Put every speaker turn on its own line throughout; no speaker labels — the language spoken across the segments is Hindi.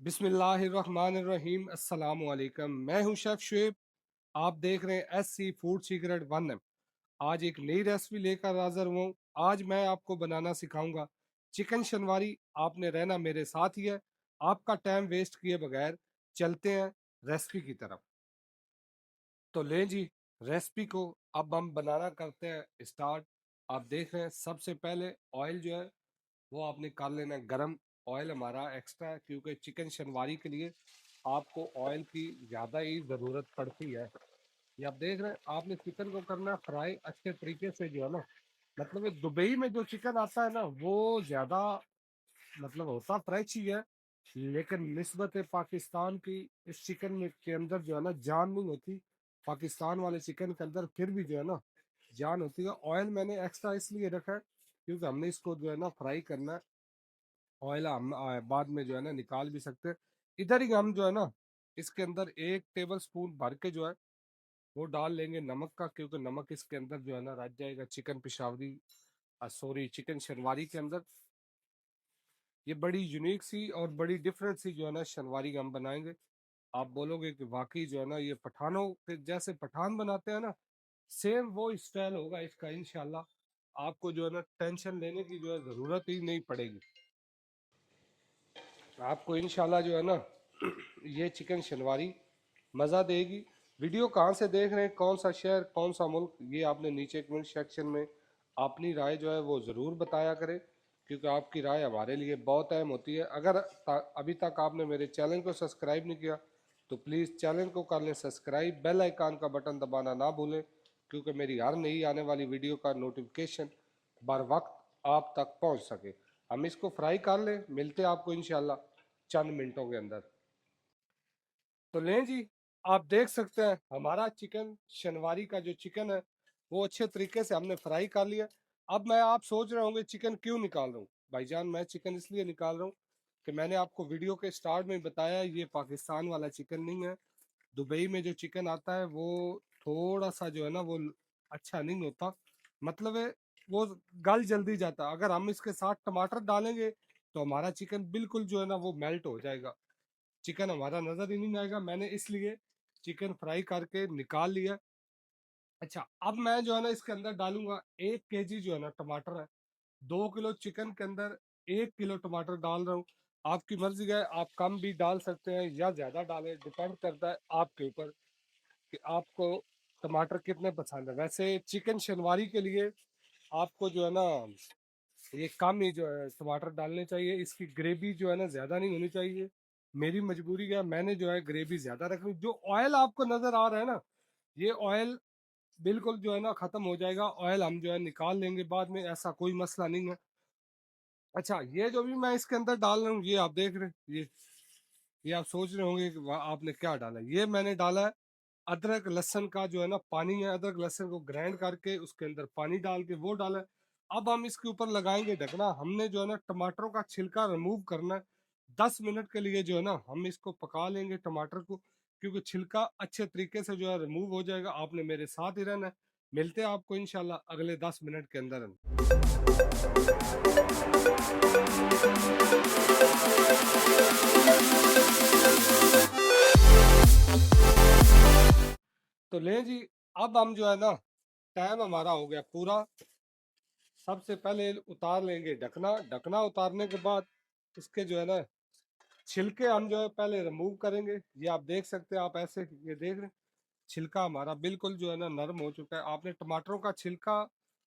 बिस्मिल्लाहिर्रहमानिर्रहीम अस्सलाम वालेकुम। मैं हूं शेफ शुएब। आप देख रहे हैं S sea food secret 1M। आज एक नई रेसिपी लेकर हाजिर हूँ। आज मैं आपको बनाना सिखाऊंगा चिकन शनवारी। आपने रहना मेरे साथ ही है। आपका टाइम वेस्ट किए बगैर चलते हैं रेसिपी की तरफ। तो लें जी, रेसिपी को अब हम बनाना करते हैं स्टार्ट। आप देख रहे हैं सबसे पहले ऑयल जो है वो आपने कर लेना है गरम। ऑयल हमारा एक्स्ट्रा है क्योंकि चिकन शनवारी के लिए आपको ऑयल की ज़्यादा ही ज़रूरत पड़ती है। ये आप देख रहे हैं, आपने चिकन को करना फ्राई अच्छे तरीके से जो है ना। मतलब ये दुबई में जो चिकन आता है ना वो ज़्यादा मतलब होता फ्रेश ही है, लेकिन निस्बत पाकिस्तान की इस चिकन में के अंदर जो है ना जान नहीं होती। पाकिस्तान वाले चिकन के अंदर फिर भी जो है ना जान होती है। ऑयल मैंने एक्स्ट्रा इसलिए रखा है क्योंकि हमने इसको जो है ना फ्राई करना है। ऑयल हम बाद में जो है ना निकाल भी सकते हैं। इधर ही हम जो है ना इसके अंदर 1 टेबल स्पून भर के जो है वो डाल लेंगे नमक का, क्योंकि नमक इसके अंदर जो है ना रच जाएगा चिकन पिशावरी, सॉरी चिकन शनवारी के अंदर। ये बड़ी यूनिक सी और बड़ी डिफरेंट सी जो है ना शनवारी हम बनाएंगे। आप बोलोगे कि वाकई जो है ना ये पठानों के जैसे पठान बनाते हैं ना, सेम वो स्टाइल होगा इसका इंशाल्लाह। आपको जो है ना टेंशन लेने की जो है ज़रूरत ही नहीं पड़ेगी। आपको इंशाल्लाह जो है ना ये चिकन शनवारी मज़ा देगी। वीडियो कहाँ से देख रहे हैं, कौन सा शहर, कौन सा मुल्क, ये आपने नीचे कमेंट सेक्शन में अपनी राय जो है वो ज़रूर बताया करें, क्योंकि आपकी राय हमारे लिए बहुत अहम होती है। अगर अभी तक आपने मेरे चैनल को सब्सक्राइब नहीं किया तो प्लीज़ चैनल को कर लें सब्सक्राइब, बेल आइकान का बटन दबाना ना भूलें, क्योंकि मेरी हर नई आने वाली वीडियो का नोटिफिकेशन बर वक्त आप तक पहुंच सके। हम इसको फ्राई कर लें, मिलते हैं आपको इंशाल्लाह चंद मिनटों के अंदर। तो लें जी, आप देख सकते हैं हमारा चिकन शनवारी का जो चिकन है वो अच्छे तरीके से हमने फ्राई कर लिया। अब मैं आप सोच रहे होंगे चिकन क्यों निकाल रहा हूँ भाईजान। मैं चिकन इसलिए निकाल रहा हूँ कि मैंने आपको वीडियो के स्टार्ट में बताया ये पाकिस्तान वाला चिकन नहीं है। दुबई में जो चिकन आता है वो थोड़ा सा जो है ना वो अच्छा नहीं होता। मतलब है वो गल जल्दी जाता है। अगर हम इसके साथ टमाटर डालेंगे तो हमारा चिकन बिल्कुल जो है ना वो मेल्ट हो जाएगा, चिकन हमारा नजर ही नहीं आएगा। मैंने इसलिए चिकन फ्राई करके निकाल लिया। अच्छा, अब मैं जो है ना इसके अंदर डालूंगा 1 केजी जो है ना टमाटर है। 2 किलो चिकन के अंदर 1 किलो टमाटर डाल रहा हूँ। आपकी मर्जी है, आप कम भी डाल सकते हैं या ज्यादा डालें, डिपेंड करता है आपके ऊपर कि आपको टमाटर कितने पसंद है। वैसे चिकन शनवारी के लिए आपको जो है ना ये कम ही जो है टमाटर डालने चाहिए। इसकी ग्रेवी जो है ना ज़्यादा नहीं होनी चाहिए। मेरी मजबूरी है, मैंने जो है ग्रेवी ज़्यादा रखनी। जो ऑयल आपको नज़र आ रहा है ना, ये ऑयल बिल्कुल जो है ना ख़त्म हो जाएगा। ऑयल हम जो है निकाल लेंगे बाद में, ऐसा कोई मसला नहीं है। अच्छा, ये जो भी मैं इसके अंदर डाल रहा हूँ ये आप देख रहे हैं, ये आप सोच रहे होंगे कि आपने क्या डाला है। ये मैंने डाला है अदरक लहसुन का जो है ना पानी है। अदरक लहसुन को ग्राइंड करके उसके अंदर पानी डाल के वो डाला है। अब हम इसके ऊपर लगाएंगे ढकना। हमने जो है ना टमाटरों का छिलका रिमूव करना है। 10 मिनट के लिए जो है ना हम इसको पका लेंगे टमाटर को, क्योंकि छिलका अच्छे तरीके से जो है रिमूव हो जाएगा। आपने मेरे साथ ही रहना है। मिलते हैं आपको इंशाल्लाह अगले 10 मिनट के अंदर। तो ले जी, अब हम जो है ना टाइम हमारा हो गया पूरा। सबसे पहले उतार लेंगे ढकना। ढकना उतारने के बाद इसके जो है ना छिलके हम जो है पहले रिमूव करेंगे। ये आप देख सकते हैं, आप ऐसे ये देख रहे हैं छिलका हमारा बिल्कुल जो है ना नरम हो चुका है। आपने टमाटरों का छिलका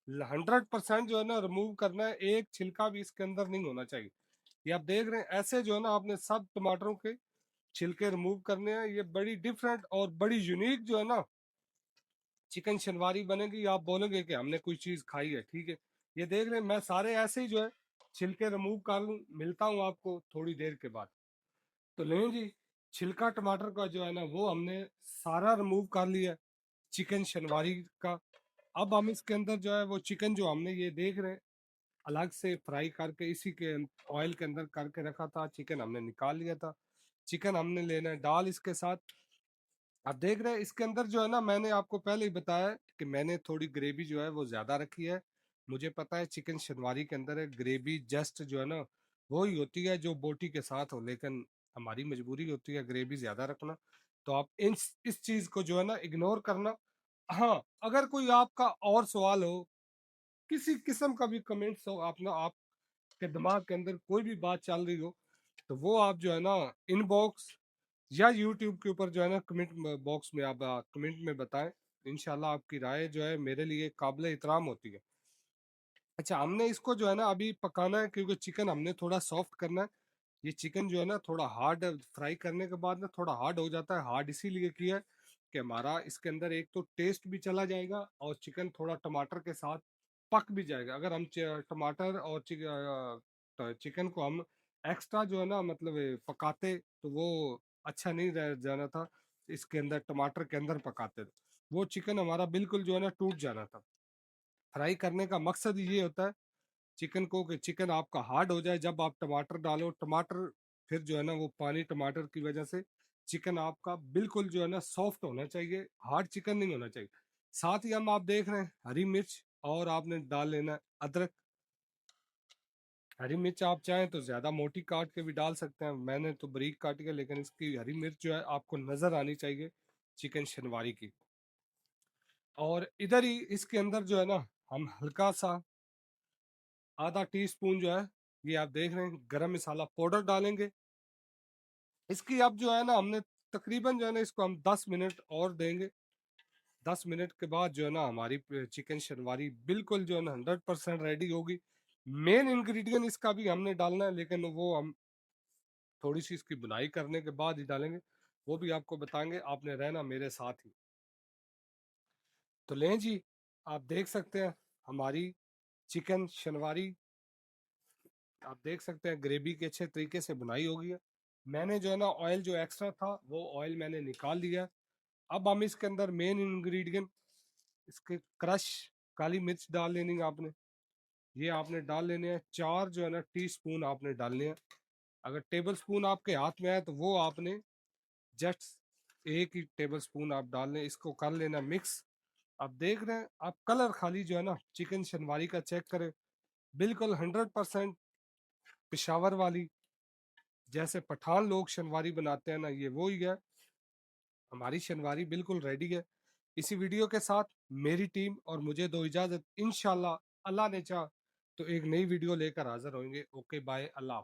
100% जो है ना रिमूव करना है। एक छिलका भी इसके अंदर नहीं होना चाहिए। ये आप देख रहे हैं ऐसे जो है ना आपने सब टमाटरों के छिलके रिमूव करने हैं। ये बड़ी डिफरेंट और बड़ी यूनिक जो है ना चिकन शनवारी बनेगी। आप बोलोगे कि हमने कोई चीज़ खाई है, ठीक है। ये देख रहे हैं मैं सारे ऐसे ही जो है छिलके रिमूव कर लूँ। मिलता हूँ आपको थोड़ी देर के बाद। तो लें जी, छिलका टमाटर का जो है ना वो हमने सारा रिमूव कर लिया चिकन शनवारी का। अब हम इसके अंदर जो है वो चिकन जो हमने ये देख रहे हैं अलग से फ्राई करके इसी के ऑयल के अंदर करके रखा था, चिकन हमने निकाल लिया था। चिकन हमने लेना है दाल इसके साथ। आप देख रहे हैं इसके अंदर जो है ना मैंने आपको पहले ही बताया कि मैंने थोड़ी ग्रेवी जो है वो ज़्यादा रखी है। मुझे पता है चिकन शनवारी के अंदर है ग्रेवी जस्ट जो है ना वो ही होती है जो बोटी के साथ हो, लेकिन हमारी मजबूरी होती है ग्रेवी ज़्यादा रखना, तो आप इस चीज़ को जो है ना इग्नोर करना। हाँ, अगर कोई आपका और सवाल हो, किसी किस्म का भी कमेंट्स हो, आप ना आपके दिमाग के अंदर कोई भी बात चल रही हो, तो वो आप जो है ना इनबॉक्स या यूट्यूब के ऊपर जो है ना कमेंट बॉक्स में आप कमेंट में बताएं। इंशाल्लाह आपकी राय जो है मेरे लिए काबिल एहतराम होती है। अच्छा, हमने इसको जो है ना अभी पकाना है, क्योंकि चिकन हमने थोड़ा सॉफ्ट करना है। ये चिकन जो है ना थोड़ा हार्ड फ्राई करने के बाद ना थोड़ा हार्ड हो जाता है। हार्ड इसीलिए किया है कि हमारा इसके अंदर एक तो टेस्ट भी चला जाएगा और चिकन थोड़ा टमाटर के साथ पक भी जाएगा। अगर हम टमाटर और चिकन को हम एक्स्ट्रा जो है ना मतलब पकाते तो वो अच्छा नहीं रह जाना था। इसके अंदर टमाटर के अंदर पकाते तो वो चिकन हमारा बिल्कुल जो है ना टूट जाना था। फ्राई करने का मकसद ये होता है चिकन को कि चिकन आपका हार्ड हो जाए। जब आप टमाटर डालो, टमाटर फिर जो है ना वो पानी टमाटर की वजह से चिकन आपका बिल्कुल जो है ना सॉफ्ट होना चाहिए, हार्ड चिकन नहीं होना चाहिए। साथ ही हम आप देख रहे हैं हरी मिर्च, और आपने डाल लेना है अदरक। हरी मिर्च आप चाहें तो ज़्यादा मोटी काट के भी डाल सकते हैं, मैंने तो बारीक काटी है, लेकिन इसकी हरी मिर्च जो है आपको नज़र आनी चाहिए चिकन शनवारी की। और इधर ही इसके अंदर जो है ना हम हल्का सा आधा टीस्पून जो है, ये आप देख रहे हैं गरम मसाला पाउडर डालेंगे। इसकी अब जो है ना हमने तकरीबन जो है ना इसको हम 10 मिनट और देंगे। 10 मिनट के बाद जो है ना हमारी चिकन शनवारी बिल्कुल जो है ना 100% रेडी होगी। मेन इंग्रेडिएंट इसका भी हमने डालना है, लेकिन वो हम थोड़ी सी इसकी बुनाई करने के बाद ही डालेंगे। वो भी आपको बताएंगे, आपने रहना मेरे साथ ही। तो लें जी, आप देख सकते हैं हमारी चिकन शनवारी, आप देख सकते हैं ग्रेवी के अच्छे तरीके से बुनाई हो गई है। मैंने जो है ना ऑयल जो एक्स्ट्रा था वो ऑयल मैंने निकाल लिया। अब हम इसके अंदर मेन इंग्रेडिएंट इसके क्रश काली मिर्च डाल लेनी है आपने। ये आपने डाल लेने हैं 4 जो है ना टीस्पून आपने डालने हैं। अगर टेबल स्पून आपके हाथ में है तो वो आपने जस्ट एक ही टेबल स्पून आप डाल लें। इसको कर लेना मिक्स। आप देख रहे हैं, आप कलर खाली जो है ना चिकन शनवारी का चेक करें, बिल्कुल 100% पिशावर वाली, जैसे पठान लोग शनवारी बनाते हैं ना, ये वो ही है। हमारी शनवारी बिल्कुल रेडी है। इसी वीडियो के साथ मेरी टीम और मुझे दो इजाज़त। इंशाल्लाह अल्लाह ने चाहा तो एक नई वीडियो लेकर हाजिर होंगे। ओके बाय, अल्लाह।